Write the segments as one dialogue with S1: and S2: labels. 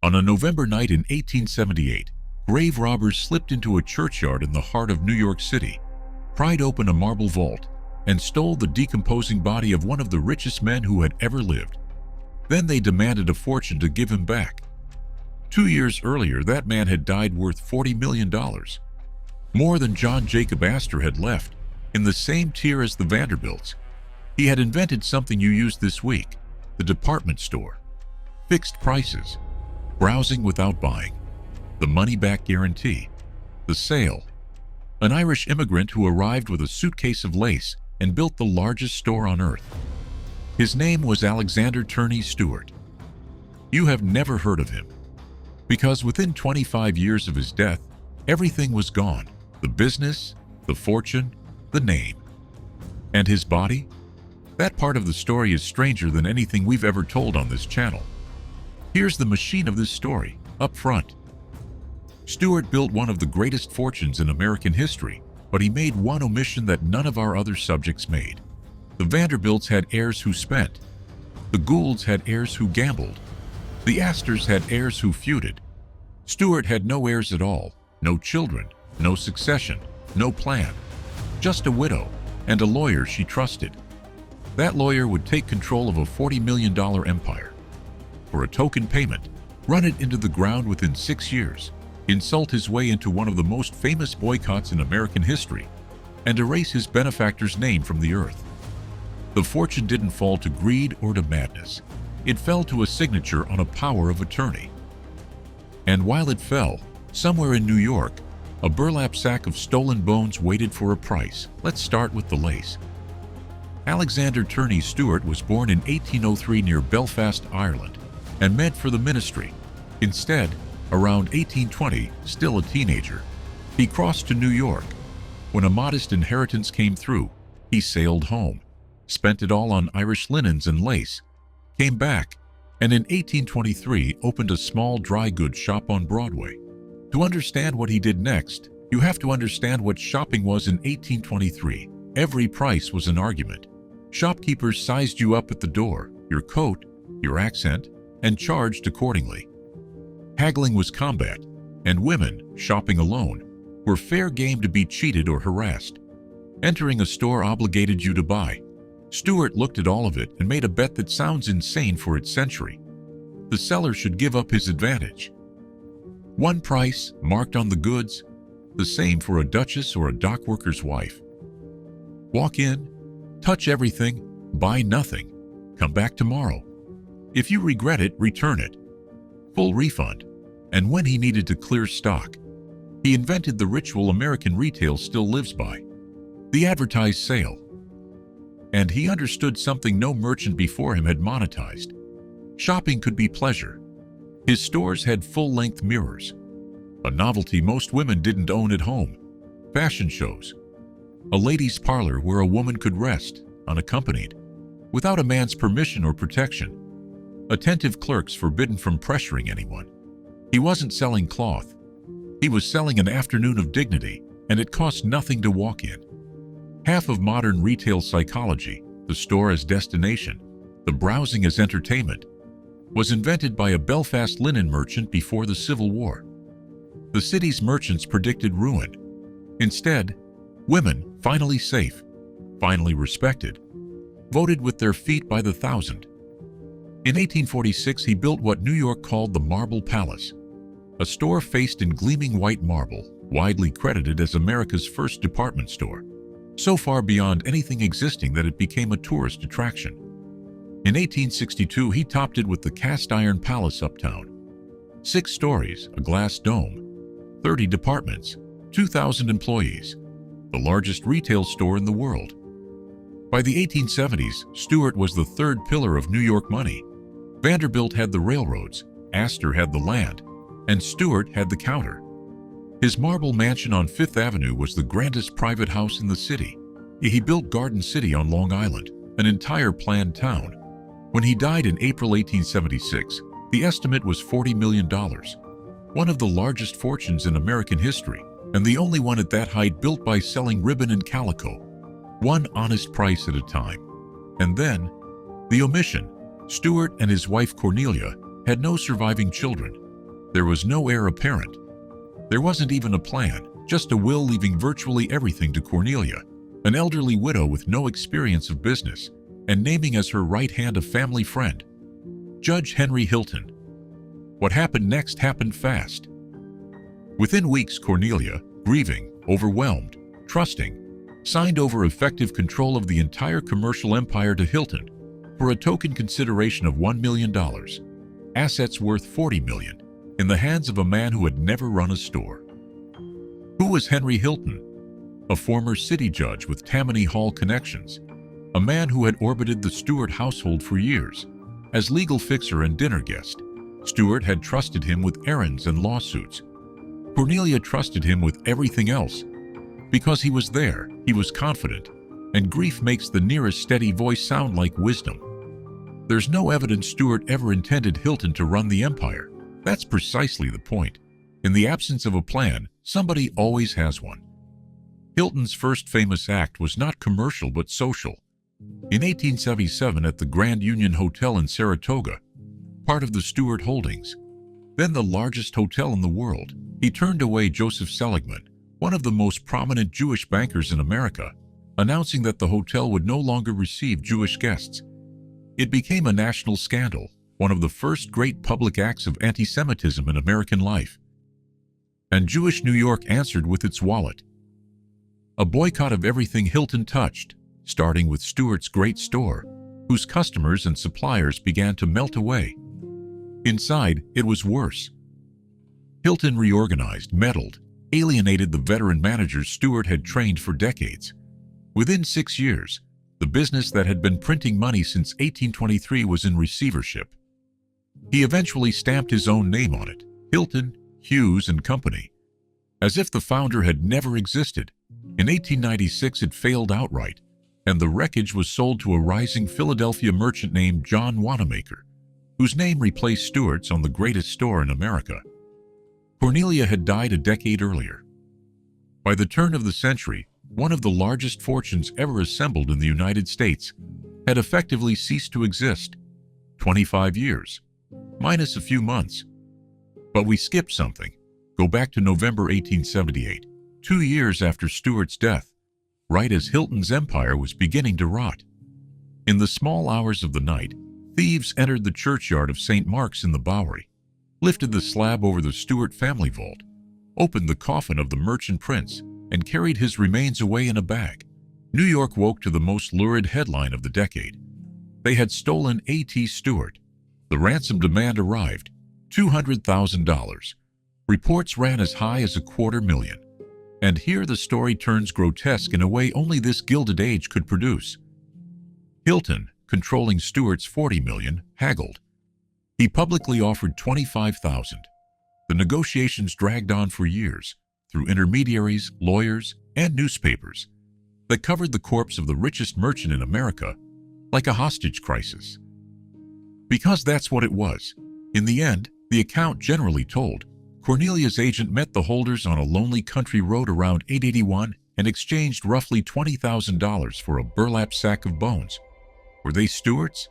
S1: On a November night in 1878, grave robbers slipped into a churchyard in the heart of New York City, pried open a marble vault, and stole the decomposing body of one of the richest men who had ever lived. Then they demanded a fortune to give him back. 2 years earlier, that man had died worth $40 million, more than John Jacob Astor had left, in the same tier as the Vanderbilts. He had invented something you use this week: the department store. Fixed prices, browsing without buying, the money-back guarantee, the sale. An Irish immigrant who arrived with a suitcase of lace and built the largest store on earth. His name was Alexander Turney Stewart. You have never heard of him, because within 25 years of his death, everything was gone: the business, the fortune, the name. And his body? That part of the story is stranger than anything we've ever told on this channel. Here's the machine of this story, up front. Stewart built one of the greatest fortunes in American history, but he made one omission that none of our other subjects made. The Vanderbilts had heirs who spent. The Goulds had heirs who gambled. The Astors had heirs who feuded. Stewart had no heirs at all, no children, no succession, no plan. Just a widow and a lawyer she trusted. That lawyer would take control of a $40 million empire. For a token payment, run it into the ground within 6 years, insult his way into one of the most famous boycotts in American history, and erase his benefactor's name from the earth. The fortune didn't fall to greed or to madness. It fell to a signature on a power of attorney. And while it fell, somewhere in New York, a burlap sack of stolen bones waited for a price. Let's start with the lace. Alexander Turney Stewart was born in 1803 near Belfast, Ireland, and meant for the ministry. Instead, around 1820, still a teenager, he crossed to New York. When a modest inheritance came through, he sailed home, spent it all on Irish linens and lace, came back, and in 1823 opened a small dry goods shop on Broadway. To understand what he did next, you have to understand what shopping was in 1823. Every price was an argument. Shopkeepers sized you up at the door, your coat, your accent, and charged accordingly. Haggling was combat, and women, shopping alone, were fair game to be cheated or harassed. Entering a store obligated you to buy. Stewart looked at all of it and made a bet that sounds insane for its century. The seller should give up his advantage. One price, marked on the goods, the same for a duchess or a dockworker's wife. Walk in, touch everything, buy nothing, come back tomorrow. If you regret it, return it. Full refund. And when he needed to clear stock, he invented the ritual American retail still lives by: the advertised sale. And he understood something no merchant before him had monetized. Shopping could be pleasure. His stores had full-length mirrors, a novelty most women didn't own at home. Fashion shows. A ladies' parlor where a woman could rest, unaccompanied, without a man's permission or protection. Attentive clerks forbidden from pressuring anyone. He wasn't selling cloth. He was selling an afternoon of dignity, and it cost nothing to walk in. Half of modern retail psychology, the store as destination, the browsing as entertainment, was invented by a Belfast linen merchant before the Civil War. The city's merchants predicted ruin. Instead, women, finally safe, finally respected, voted with their feet by the thousand. In 1846, he built what New York called the Marble Palace, a store faced in gleaming white marble, widely credited as America's first department store, so far beyond anything existing that it became a tourist attraction. In 1862, he topped it with the cast-iron palace uptown. 6 stories, a glass dome, 30 departments, 2,000 employees, the largest retail store in the world. By the 1870s, Stewart was the third pillar of New York money. Vanderbilt had the railroads, Astor had the land, and Stewart had the counter. His marble mansion on Fifth Avenue was the grandest private house in the city. He built Garden City on Long Island, an entire planned town. When he died in April 1876, the estimate was $40 million, one of the largest fortunes in American history, and the only one at that height built by selling ribbon and calico, one honest price at a time. And then, the omission. Stewart and his wife Cornelia had no surviving children. There was no heir apparent. There wasn't even a plan, just a will leaving virtually everything to Cornelia, an elderly widow with no experience of business, and naming as her right hand a family friend, Judge Henry Hilton. What happened next happened fast. Within weeks, Cornelia, grieving, overwhelmed, trusting, signed over effective control of the entire commercial empire to Hilton for a token consideration of $1 million, assets worth $40 million, in the hands of a man who had never run a store. Who was Henry Hilton? A former city judge with Tammany Hall connections, a man who had orbited the Stewart household for years. As legal fixer and dinner guest, Stewart had trusted him with errands and lawsuits. Cornelia trusted him with everything else. Because he was there, he was confident, and grief makes the nearest steady voice sound like wisdom. There's no evidence Stewart ever intended Hilton to run the empire. That's precisely the point. In the absence of a plan, somebody always has one. Hilton's first famous act was not commercial but social. In 1877 at the Grand Union Hotel in Saratoga, part of the Stewart Holdings, then the largest hotel in the world, he turned away Joseph Seligman, one of the most prominent Jewish bankers in America, announcing that the hotel would no longer receive Jewish guests. It became a national scandal, one of the first great public acts of anti-Semitism in American life. And Jewish New York answered with its wallet. A boycott of everything Hilton touched, starting with Stewart's great store, whose customers and suppliers began to melt away. Inside, it was worse. Hilton reorganized, meddled, alienated the veteran managers Stewart had trained for decades. Within 6 years, the business that had been printing money since 1823 was in receivership. He eventually stamped his own name on it, Hilton, Hughes and Company, as if the founder had never existed. In 1896, it failed outright, and the wreckage was sold to a rising Philadelphia merchant named John Wanamaker, whose name replaced Stewart's on the greatest store in America. Cornelia had died a decade earlier. By the turn of the century, one of the largest fortunes ever assembled in the United States had effectively ceased to exist. 25 years, minus a few months. But we skipped something. Go back to November 1878, 2 years after Stewart's death, right as Hilton's empire was beginning to rot. In the small hours of the night, thieves entered the churchyard of St. Mark's in the Bowery, lifted the slab over the Stewart family vault, opened the coffin of the merchant prince, and carried his remains away in a bag. New York woke to the most lurid headline of the decade. They had stolen A.T. Stewart. The ransom demand arrived, $200,000. Reports ran as high as $250,000. And here the story turns grotesque in a way only this Gilded Age could produce. Hilton, controlling Stewart's $40 million, haggled. He publicly offered $25,000. The negotiations dragged on for years, through intermediaries, lawyers, and newspapers that covered the corpse of the richest merchant in America like a hostage crisis. Because that's what it was. In the end, the account generally told, Cornelia's agent met the holders on a lonely country road around 881 and exchanged roughly $20,000 for a burlap sack of bones. Were they Stewart's?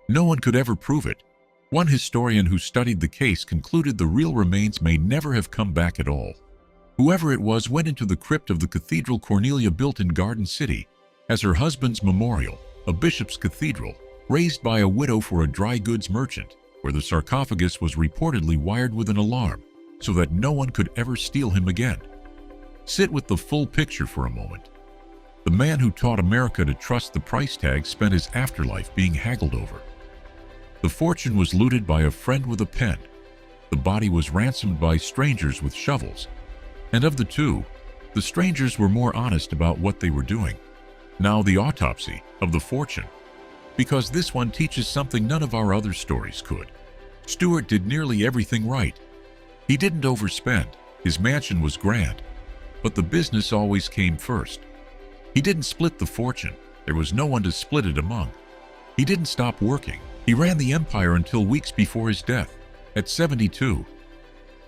S1: No one could ever prove it. One historian who studied the case concluded the real remains may never have come back at all. Whoever it was went into the crypt of the cathedral Cornelia built in Garden City as her husband's memorial, a bishop's cathedral, raised by a widow for a dry goods merchant, where the sarcophagus was reportedly wired with an alarm so that no one could ever steal him again. Sit with the full picture for a moment. The man who taught America to trust the price tag spent his afterlife being haggled over. The fortune was looted by a friend with a pen. The body was ransomed by strangers with shovels. And of the two, the strangers were more honest about what they were doing. Now the autopsy of the fortune. Because this one teaches something none of our other stories could. Stewart did nearly everything right. He didn't overspend. His mansion was grand. But the business always came first. He didn't split the fortune. There was no one to split it among. He didn't stop working. He ran the empire until weeks before his death, at 72.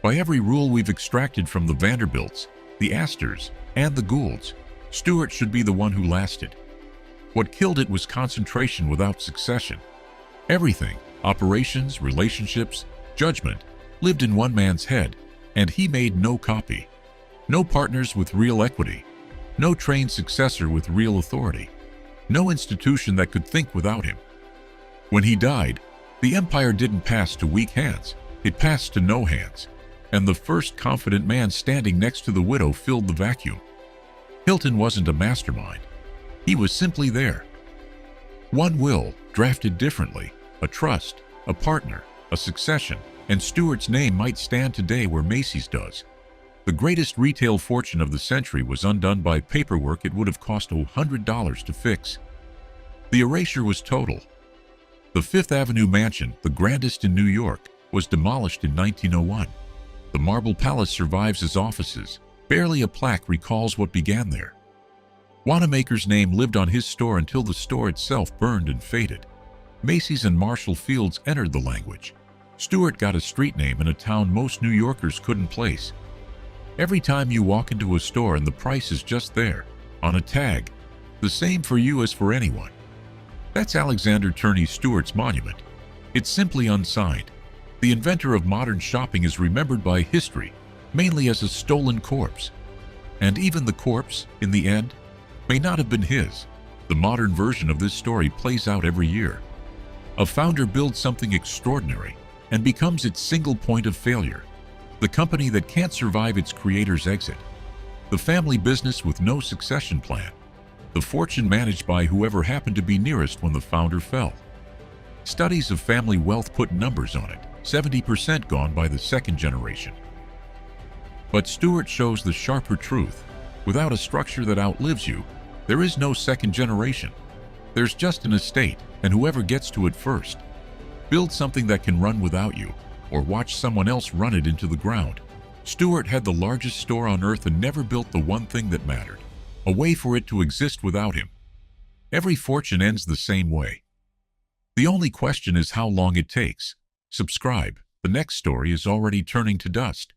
S1: By every rule we've extracted from the Vanderbilts, the Astors, and the Goulds, Stewart should be the one who lasted. What killed it was concentration without succession. Everything, operations, relationships, judgment, lived in one man's head, and he made no copy. No partners with real equity. No trained successor with real authority. No institution that could think without him. When he died, the empire didn't pass to weak hands. It passed to no hands, and the first confident man standing next to the widow filled the vacuum. Hilton wasn't a mastermind. He was simply there. One will, drafted differently, a trust, a partner, a succession, and Stewart's name might stand today where Macy's does. The greatest retail fortune of the century was undone by paperwork it would have cost $100 to fix. The erasure was total. The Fifth Avenue mansion, the grandest in New York, was demolished in 1901. The Marble Palace survives as offices. Barely a plaque recalls what began there. Wanamaker's name lived on his store until the store itself burned and faded. Macy's and Marshall Field's entered the language. Stewart got a street name in a town most New Yorkers couldn't place. Every time you walk into a store and the price is just there, on a tag, the same for you as for anyone. That's Alexander Turney Stewart's monument. It's simply unsigned. The inventor of modern shopping is remembered by history mainly as a stolen corpse. And even the corpse, in the end, may not have been his. The modern version of this story plays out every year. A founder builds something extraordinary and becomes its single point of failure. The company that can't survive its creator's exit. The family business with no succession plan. The fortune managed by whoever happened to be nearest when the founder fell. Studies of family wealth put numbers on it, 70% gone by the second generation. But Stewart shows the sharper truth. Without a structure that outlives you, there is no second generation. There's just an estate, and whoever gets to it first. Build something that can run without you, or watch someone else run it into the ground. Stewart had the largest store on earth and never built the one thing that mattered, a way for it to exist without him. Every fortune ends the same way. The only question is how long it takes. Subscribe. The next story is already turning to dust.